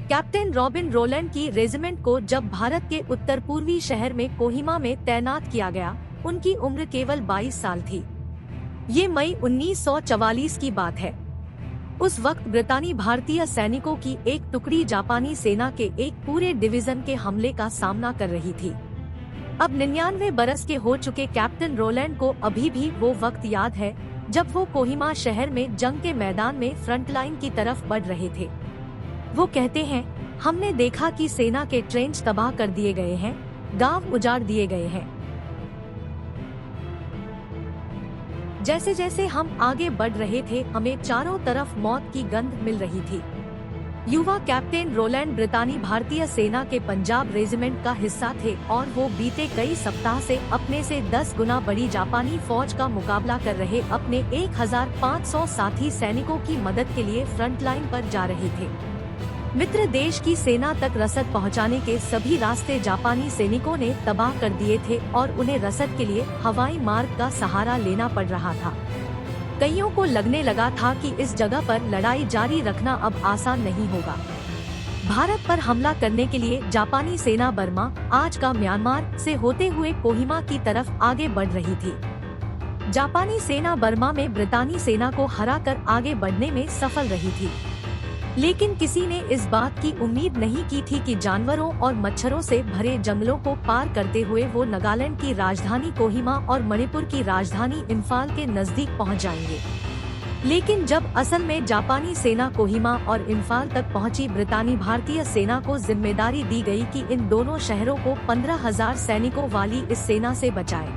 Captain robin Rowland की regiment को जब भारत के उत्तर पूर्वी शहर में कोहिमा में तैनात किया गया, उनकी उम्र केवल 22 साल थी। ये मई 1944 की बात है। उस वक्त ब्रितानी भारतीय सैनिकों की एक टुकड़ी जापानी सेना के एक पूरे डिवीजन के हमले का सामना कर रही थी। अब 99 बरस के हो चुके कैप्टन रोलैंड को अभी भी वो वक्त याद है जब वो कोहिमा शहर में जंग के मैदान में फ्रंटलाइन की तरफ बढ़ रहे थे। वो कहते हैं, हमने देखा कि सेना के ट्रेंच तबाह कर दिए गए हैं, गांव उजाड़ दिए गए हैं। जैसे जैसे हम आगे बढ़ रहे थे, हमें चारों तरफ मौत की गंध मिल रही थी। युवा कैप्टन रोलैंड ब्रितानी भारतीय सेना के पंजाब रेजिमेंट का हिस्सा थे और वो बीते कई सप्ताह से अपने से 10 गुना बड़ी जापानी फौज का मुकाबला कर रहे अपने 1500 साथी सैनिकों की मदद के लिए फ्रंट लाइन पर जा रहे थे। मित्र देश की सेना तक रसद पहुंचाने के सभी रास्ते जापानी सैनिकों ने तबाह कर दिए थे और उन्हें रसद के लिए हवाई मार्ग का सहारा लेना पड़ रहा था। कईयों को लगने लगा था कि इस जगह पर लड़ाई जारी रखना अब आसान नहीं होगा। भारत पर हमला करने के लिए जापानी सेना बर्मा, आज का म्यांमार, से होते हुए कोहिमा की तरफ आगे बढ़ रही थी। जापानी सेना बर्मा में ब्रितानी सेना को हराकर आगे बढ़ने में सफल रही थी, लेकिन किसी ने इस बात की उम्मीद नहीं की थी कि जानवरों और मच्छरों से भरे जंगलों को पार करते हुए वो नागालैंड की राजधानी कोहिमा और मणिपुर की राजधानी इम्फाल के नजदीक पहुंच जाएंगे। लेकिन जब असल में जापानी सेना कोहिमा और इम्फाल तक पहुंची, ब्रितानी भारतीय सेना को जिम्मेदारी दी गई कि इन दोनों शहरों को 15,000 सैनिकों वाली इस सेना से बचाए।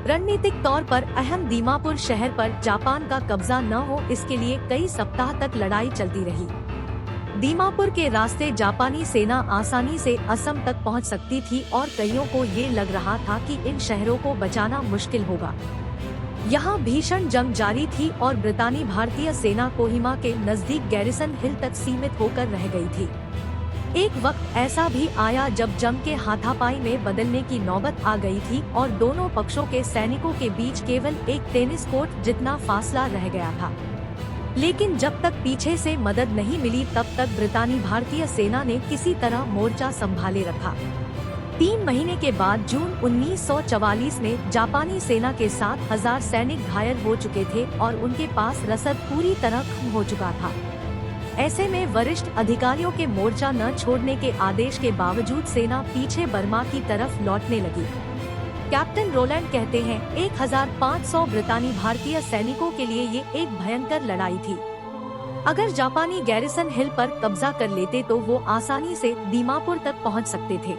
रणनीतिक तौर पर अहम दीमापुर शहर पर जापान का कब्जा न हो, इसके लिए कई सप्ताह तक लड़ाई चलती रही। दीमापुर के रास्ते जापानी सेना आसानी से असम तक पहुंच सकती थी और कईयों को ये लग रहा था कि इन शहरों को बचाना मुश्किल होगा। यहाँ भीषण जंग जारी थी और ब्रितानी भारतीय सेना कोहिमा के नजदीक गैरिसन हिल तक सीमित होकर रह गई थी। एक वक्त ऐसा भी आया जब जंग के हाथापाई में बदलने की नौबत आ गई थी और दोनों पक्षों के सैनिकों के बीच केवल एक टेनिस कोर्ट जितना फासला रह गया था। लेकिन जब तक पीछे से मदद नहीं मिली, तब तक ब्रितानी भारतीय सेना ने किसी तरह मोर्चा संभाले रखा। 3 महीने के बाद जून 1944 में जापानी सेना के 7,000 सैनिक घायल हो चुके थे और उनके पास रसद पूरी तरह खत्म हो चुका था। ऐसे में वरिष्ठ अधिकारियों के मोर्चा न छोड़ने के आदेश के बावजूद सेना पीछे बर्मा की तरफ लौटने लगी। कैप्टन रोलैंड कहते हैं, 1500 ब्रितानी भारतीय सैनिकों के लिए ये एक भयंकर लड़ाई थी। अगर जापानी गैरिसन हिल पर कब्जा कर लेते तो वो आसानी से दीमापुर तक पहुंच सकते थे।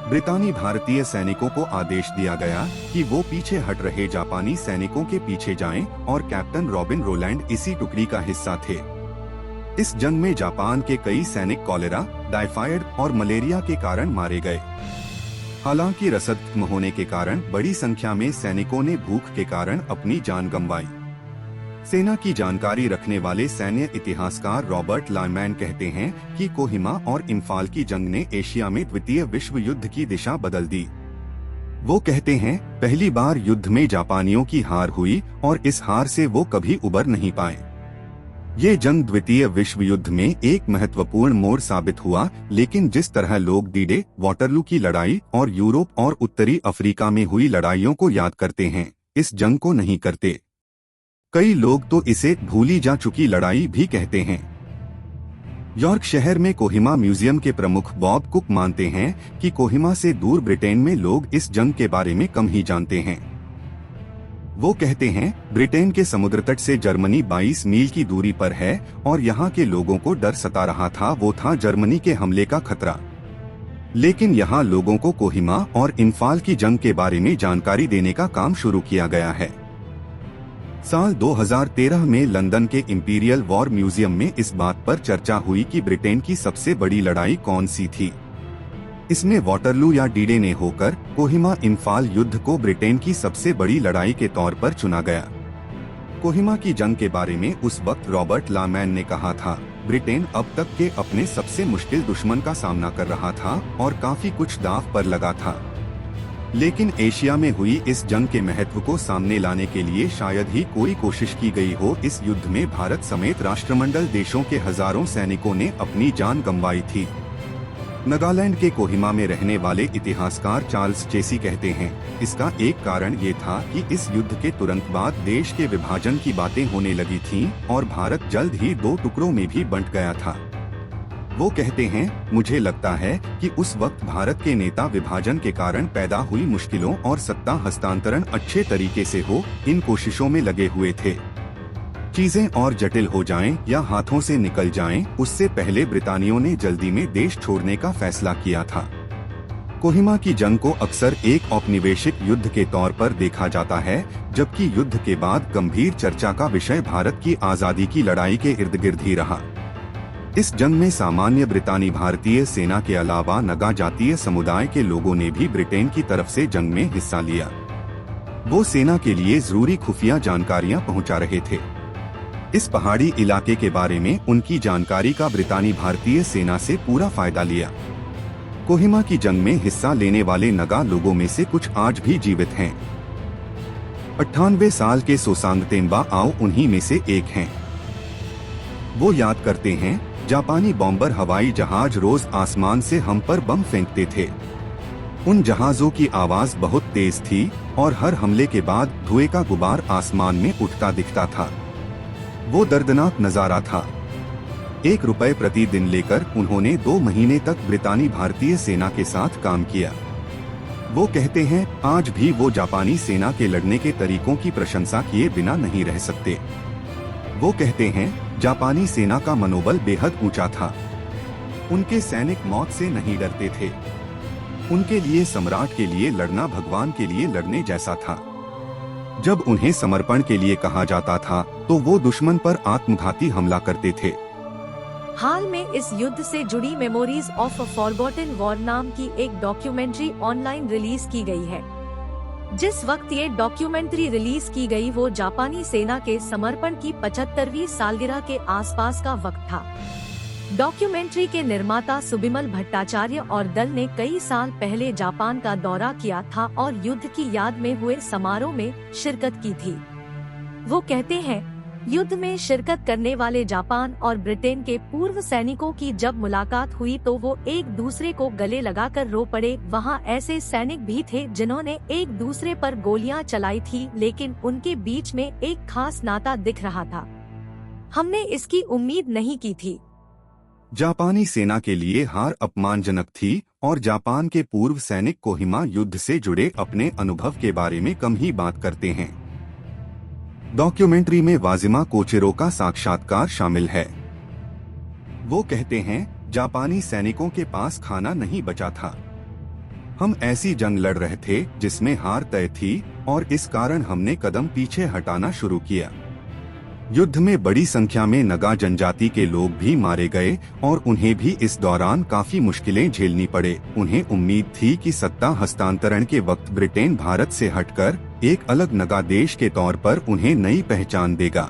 ब्रितानी भारतीय सैनिकों को आदेश दिया गया कि वो पीछे हट रहे जापानी सैनिकों के पीछे जाएं और कैप्टन रॉबिन रोलैंड इसी टुकड़ी का हिस्सा थे। इस जंग में जापान के कई सैनिक कॉलेरा, टाइफाइड और मलेरिया के कारण मारे गए। हालांकि रसद खत्म होने के कारण बड़ी संख्या में सैनिकों ने भूख के कारण अपनी जान गंवाई। सेना की जानकारी रखने वाले सैन्य इतिहासकार रॉबर्ट लायमैन कहते हैं कि कोहिमा और इम्फाल की जंग ने एशिया में द्वितीय विश्व युद्ध की दिशा बदल दी। वो कहते हैं, पहली बार युद्ध में जापानियों की हार हुई और इस हार से वो कभी उबर नहीं पाए। ये जंग द्वितीय विश्व युद्ध में एक महत्वपूर्ण मोड़ साबित हुआ, लेकिन जिस तरह लोग डी-डे, वाटरलू की लड़ाई और यूरोप और उत्तरी अफ्रीका में हुई लड़ाइयों को याद करते हैं, इस जंग को नहीं करते। कई लोग तो इसे भूली जा चुकी लड़ाई भी कहते हैं। यॉर्क शहर में कोहिमा म्यूजियम के प्रमुख बॉब कुक मानते हैं कि कोहिमा से दूर ब्रिटेन में लोग इस जंग के बारे में कम ही जानते हैं। वो कहते हैं, ब्रिटेन के समुद्र तट से जर्मनी 22 मील की दूरी पर है और यहाँ के लोगों को डर सता रहा था, वो था जर्मनी के हमले का खतरा। लेकिन यहाँ लोगों को कोहिमा और इम्फाल की जंग के बारे में जानकारी देने का काम शुरू किया गया है। साल 2013 में लंदन के इंपीरियल वॉर म्यूजियम में इस बात पर चर्चा हुई कि ब्रिटेन की सबसे बड़ी लड़ाई कौन सी थी। इसमें वाटरलू या डी-डे ने होकर कोहिमा इम्फाल युद्ध को ब्रिटेन की सबसे बड़ी लड़ाई के तौर पर चुना गया। कोहिमा की जंग के बारे में उस वक्त रॉबर्ट लामैन ने कहा था, ब्रिटेन अब तक के अपने सबसे मुश्किल दुश्मन का सामना कर रहा था और काफी कुछ दांव पर लगा था। लेकिन एशिया में हुई इस जंग के महत्व को सामने लाने के लिए शायद ही कोई कोशिश की गई हो। इस युद्ध में भारत समेत राष्ट्रमंडल देशों के हजारों सैनिकों ने अपनी जान गंवाई थी। नागालैंड के कोहिमा में रहने वाले इतिहासकार चार्ल्स चेसी कहते हैं, इसका एक कारण ये था कि इस युद्ध के तुरंत बाद देश के विभाजन की बातें होने लगी थीं और भारत जल्द ही 2 टुकड़ों में भी बंट गया था। वो कहते हैं, मुझे लगता है कि उस वक्त भारत के नेता विभाजन के कारण पैदा हुई मुश्किलों और सत्ता हस्तांतरण अच्छे तरीके से हो, इन कोशिशों में लगे हुए थे। चीजें और जटिल हो जाएं या हाथों से निकल जाएं, उससे पहले ब्रितानियों ने जल्दी में देश छोड़ने का फैसला किया था। कोहिमा की जंग को अक्सर एक औपनिवेशिक युद्ध के तौर पर देखा जाता है, जबकि युद्ध के बाद गंभीर चर्चा का विषय भारत की आजादी की लड़ाई के इर्द गिर्द ही रहा। इस जंग में सामान्य ब्रितानी भारतीय सेना के अलावा नगा जातीय समुदाय के लोगों ने भी ब्रिटेन की तरफ से जंग में हिस्सा लिया। वो सेना के लिए जरूरी खुफिया जानकारियां पहुंचा रहे थे। इस पहाड़ी इलाके के बारे में उनकी जानकारी का ब्रितानी भारतीय सेना से पूरा फायदा लिया। कोहिमा की जंग में हिस्सा लेने वाले नगा लोगों में से कुछ आज भी जीवित हैं। 98 साल के सोसांग तेम्बा आओ उन्हीं में से एक हैं। वो याद करते हैं, जापानी बॉम्बर हवाई जहाज रोज आसमान से हम पर बम फेंकते थे। उन जहाजों की आवाज बहुत तेज थी और हर हमले के बाद धुएं का गुबार आसमान में उठता दिखता था। वो दर्दनाक नजारा था। 1 रुपए प्रति दिन लेकर उन्होंने 2 महीने तक ब्रितानी भारतीय सेना के साथ काम किया। वो कहते हैं, आज भी वो जापानी सेना के लड़ने के तरीकों की प्रशंसा किए बिना नहीं रह सकते। वो कहते हैं, जापानी सेना का मनोबल बेहद ऊंचा था। उनके सैनिक मौत से नहीं डरते थे। उनके लिए सम्राट के लिए लड़ना भगवान के लिए लड़ने जैसा था। जब उन्हें समर्पण के लिए कहा जाता था तो वो दुश्मन पर आत्मघाती हमला करते थे। हाल में इस युद्ध से जुड़ी memories of a forgotten war नाम की एक डॉक्यूमेंट्री ऑनलाइन रिलीज की गई है। जिस वक्त ये डॉक्यूमेंट्री रिलीज की गई वो जापानी सेना के समर्पण की 75वीं सालगिरह के आसपास का वक्त था। डॉक्यूमेंट्री के निर्माता सुबिमल भट्टाचार्य और दल ने कई साल पहले जापान का दौरा किया था और युद्ध की याद में हुए समारोह में शिरकत की थी। वो कहते हैं, युद्ध में शिरकत करने वाले जापान और ब्रिटेन के पूर्व सैनिकों की जब मुलाकात हुई तो वो एक दूसरे को गले लगाकर रो पड़े। वहाँ ऐसे सैनिक भी थे जिन्होंने एक दूसरे पर गोलियां चलाई थी, लेकिन उनके बीच में एक खास नाता दिख रहा था। हमने इसकी उम्मीद नहीं की थी। जापानी सेना के लिए हार अपमानजनक थी और जापान के पूर्व सैनिक कोहिमा युद्ध से जुड़े अपने अनुभव के बारे में कम ही बात करते हैं। डॉक्यूमेंट्री में वाजिमा कोचिरो का साक्षात्कार शामिल है। वो कहते हैं, जापानी सैनिकों के पास खाना नहीं बचा था। हम ऐसी जंग लड़ रहे थे जिसमें हार तय थी और इस कारण हमने कदम पीछे हटाना शुरू किया। युद्ध में बड़ी संख्या में नगा जनजाति के लोग भी मारे गए और उन्हें भी इस दौरान काफी मुश्किलें झेलनी पड़े। उन्हें उम्मीद थी कि सत्ता हस्तांतरण के वक्त ब्रिटेन भारत से हटकर एक अलग नगा देश के तौर पर उन्हें नई पहचान देगा।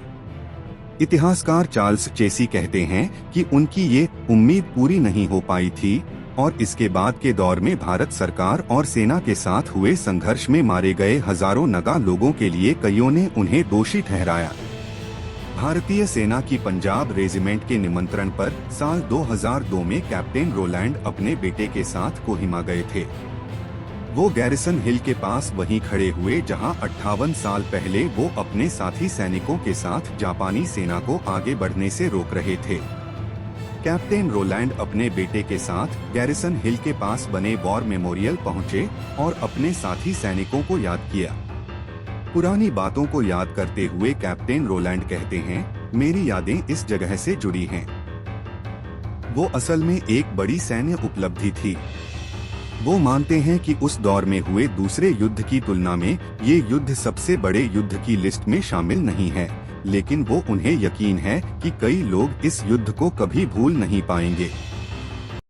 इतिहासकार चार्ल्स चेसी कहते हैं कि उनकी ये उम्मीद पूरी नहीं हो पाई थी और इसके बाद के दौर में भारत सरकार और सेना के साथ हुए संघर्ष में मारे गए हजारों नगा लोगों के लिए कईयों ने उन्हें दोषी ठहराया। भारतीय सेना की पंजाब रेजिमेंट के निमंत्रण पर साल 2002 में कैप्टन रोलैंड अपने बेटे के साथ कोहिमा गए थे। वो गैरिसन हिल के पास वहीं खड़े हुए जहां 58 साल पहले वो अपने साथी सैनिकों के साथ जापानी सेना को आगे बढ़ने से रोक रहे थे। कैप्टन रोलैंड अपने बेटे के साथ गैरिसन हिल के पास बने वॉर मेमोरियल पहुंचे और अपने साथी सैनिकों को याद किया। पुरानी बातों को याद करते हुए कैप्टन रोलैंड कहते हैं, मेरी यादें इस जगह से जुड़ी हैं। वो असल में एक बड़ी सैन्य उपलब्धि थी। वो मानते हैं कि उस दौर में हुए दूसरे युद्ध की तुलना में ये युद्ध सबसे बड़े युद्ध की लिस्ट में शामिल नहीं है, लेकिन वो उन्हें यकीन है कि कई लोग इस युद्ध को कभी भूल नहीं पाएंगे।